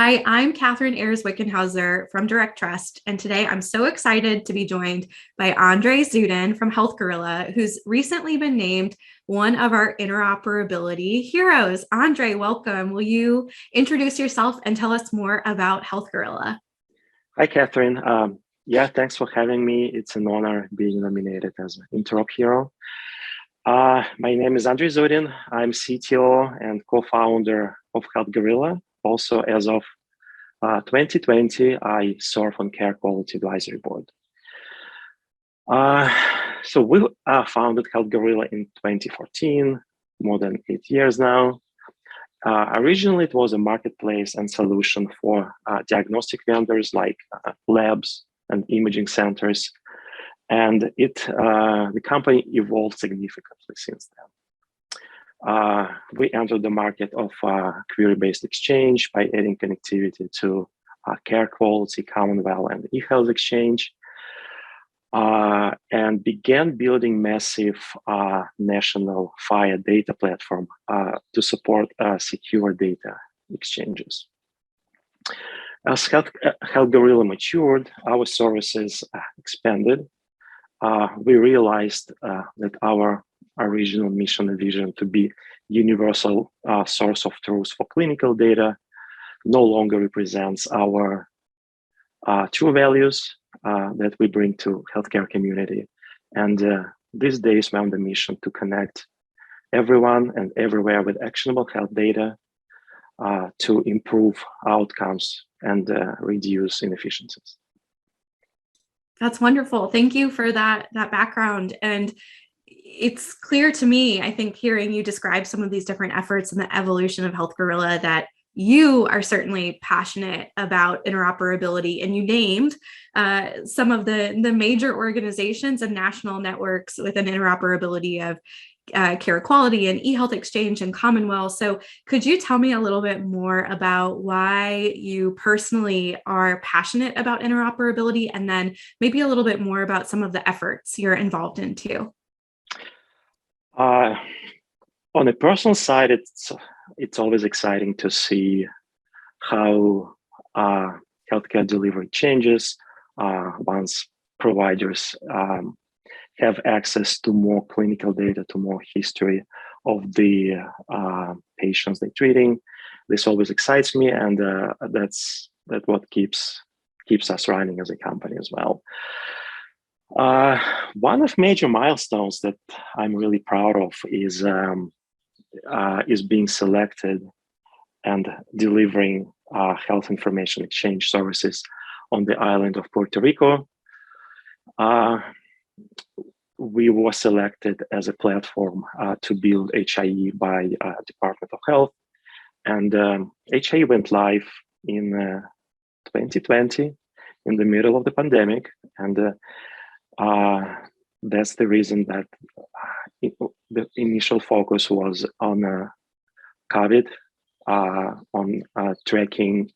Hi, I'm Catherine Ayers-Wickenhauser from Direct Trust, and today I'm so excited to be joined by Andrei Zudin from Health Gorilla, who's recently been named one of our interoperability heroes. Andrei, welcome. Will you introduce yourself and tell us more about Health Gorilla? Hi, Catherine. Thanks for having me. It's an honor being nominated as an Interop Hero. My name is Andrei Zudin. I'm CTO and co-founder of Health Gorilla. Also, as of 2020, I serve on Care Quality Advisory Board. So we founded Health Gorilla in 2014, more than 8 years now. Originally, it was a marketplace and solution for diagnostic vendors like labs and imaging centers. And the company evolved significantly since then. We entered the market of query-based exchange by adding connectivity to Care Quality, Commonwealth, and eHealth Exchange, and began building massive national FHIR data platform to support secure data exchanges. As Health Gorilla matured, our services expanded. We realized that our original mission and vision to be universal source of truth for clinical data no longer represents our true values that we bring to healthcare community. And these days, we're on the mission to connect everyone and everywhere with actionable health data to improve outcomes and reduce inefficiencies. That's wonderful. Thank you for that background. And it's clear to me, I think, hearing you describe some of these different efforts and the evolution of Health Gorilla, that you are certainly passionate about interoperability, and you named some of the major organizations and national networks within interoperability of Care Quality and eHealth Exchange and Commonwealth. So could you tell me a little bit more about why you personally are passionate about interoperability, and then maybe a little bit more about some of the efforts you're involved in too? On the personal side, it's always exciting to see how healthcare delivery changes once providers have access to more clinical data, to more history of the patients they're treating. This always excites me, and that's what keeps us running as a company as well. One of major milestones that I'm really proud of is being selected and delivering health information exchange services on the island of Puerto Rico. We were selected as a platform to build HIE by Department of Health, and HIE went live in 2020 in the middle of the pandemic, and that's the reason that the initial focus was on COVID, on tracking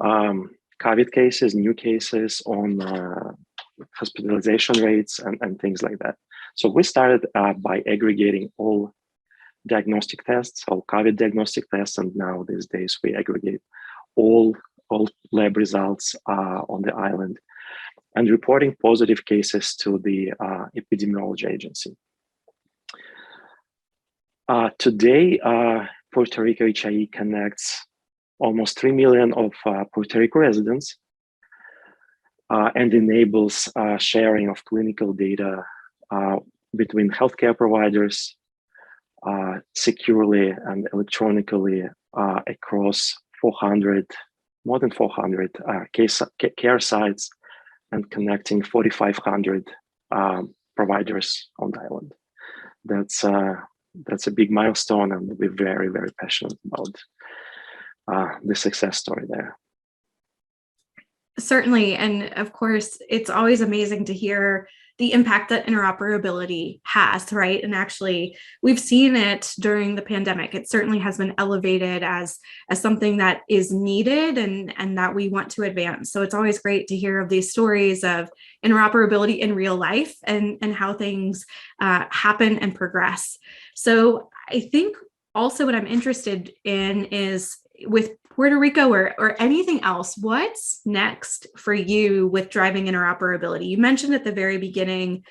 COVID cases, new cases, on hospitalization rates and things like that. So we started by aggregating all diagnostic tests, all COVID diagnostic tests, and now these days we aggregate all lab results on the island and reporting positive cases to the epidemiology agency. Today, Puerto Rico HIE connects almost 3 million of Puerto Rico residents and enables sharing of clinical data between healthcare providers securely and electronically across more than 400 care sites, and connecting 4,500 providers on the island. That's a big milestone, and we're very, very passionate about the success story there. Certainly. And of course, it's always amazing to hear the impact that interoperability has, right? And actually, we've seen it during the pandemic. It certainly has been elevated as something that is needed and that we want to advance. So it's always great to hear of these stories of interoperability in real life and how things happen and progress. So I think also what I'm interested in is with Puerto Rico or anything else, what's next for you with driving interoperability? You mentioned at the very beginning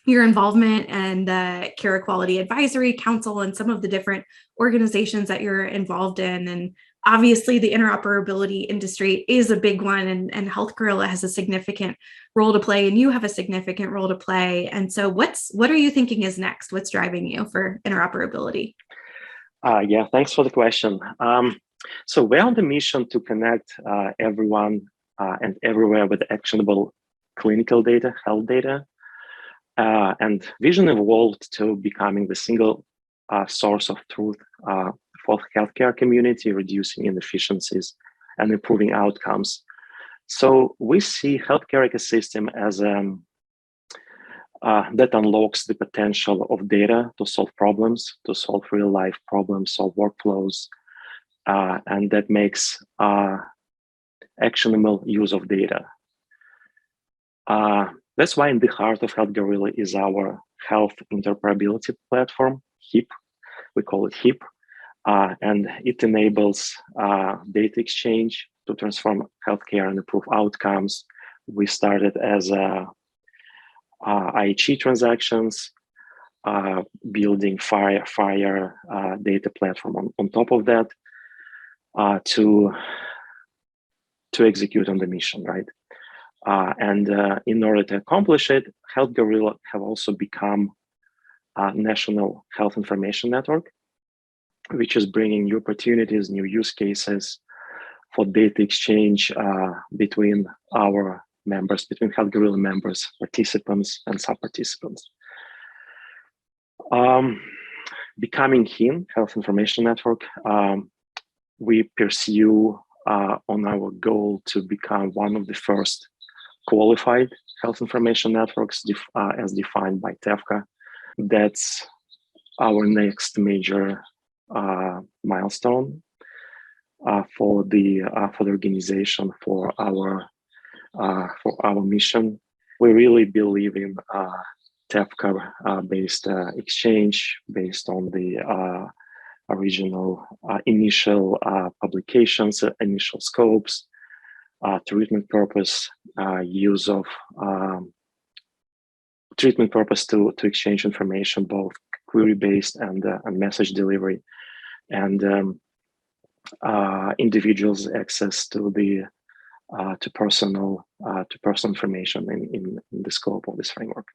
your involvement and the Care Quality Advisory Council and some of the different organizations that you're involved in. And obviously the interoperability industry is a big one, and Health Gorilla has a significant role to play, and you have a significant role to play. And so what are you thinking is next? What's driving you for interoperability? Yeah, thanks for the question. So we're on the mission to connect everyone and everywhere with actionable clinical data, health data. And vision evolved to becoming the single source of truth for the healthcare community, reducing inefficiencies and improving outcomes. So we see healthcare ecosystem as that unlocks the potential of data to solve problems, to solve real life problems, solve workflows, and that makes actionable use of data. That's why in the heart of Health Gorilla is our health interoperability platform, HIP. We call it HIP, and it enables data exchange to transform healthcare and improve outcomes. We started as IHE transactions, building FHIR data platform on top of that to execute on the mission, right? And in order to accomplish it, Health Gorilla have also become a national health information network, which is bringing new opportunities, new use cases for data exchange between our members, between Health Gorilla members, participants, and sub-participants. Becoming HIN, Health Information Network, we pursue on our goal to become one of the first qualified health information networks as defined by TEFCA. That's our next major milestone for the organization, for our mission. We really believe in TEFCA based exchange based on the original initial publications, initial scopes, treatment purpose, use of treatment purpose to exchange information, both query-based and message delivery, and individuals' access to the to personal information in the scope of this framework.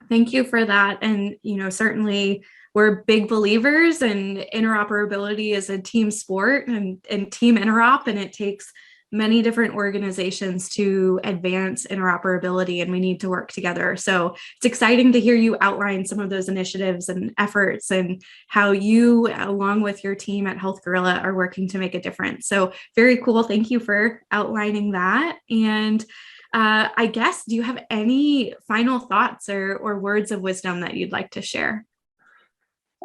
Thank you for that. And certainly we're big believers in interoperability as a team sport and team interop, and it takes many different organizations to advance interoperability, and we need to work together. So it's exciting to hear you outline some of those initiatives and efforts and how you, along with your team at Health Gorilla, are working to make a difference. So very cool. Thank you for outlining that. And I guess, do you have any final thoughts or words of wisdom that you'd like to share?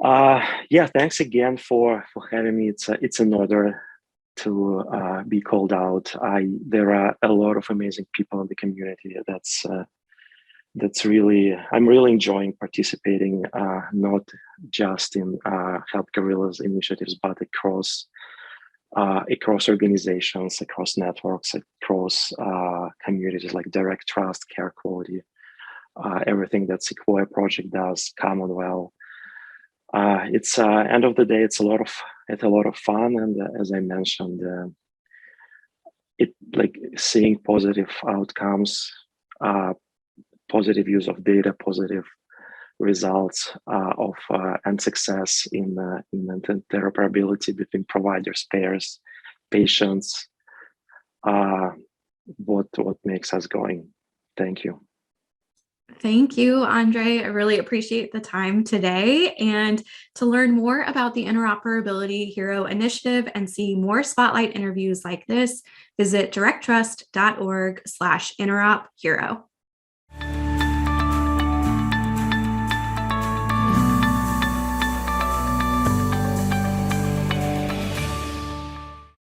Yeah, thanks again for having me. It's an honor to be called out. There are a lot of amazing people in the community. That's really, I'm really enjoying participating, not just in Health Gorilla's initiatives, but across organizations, across networks, across communities like Direct Trust, Care Quality, everything that Sequoia Project does, Commonwealth. It's end of the day, it's a lot of fun, and as I mentioned, it like seeing positive outcomes, positive use of data, positive results of and success in interoperability between providers, payers, patients. What makes us going? Thank you. Thank you, Andrei. I really appreciate the time today. And to learn more about the Interoperability Hero Initiative and see more spotlight interviews like this, visit directtrust.org/interophero.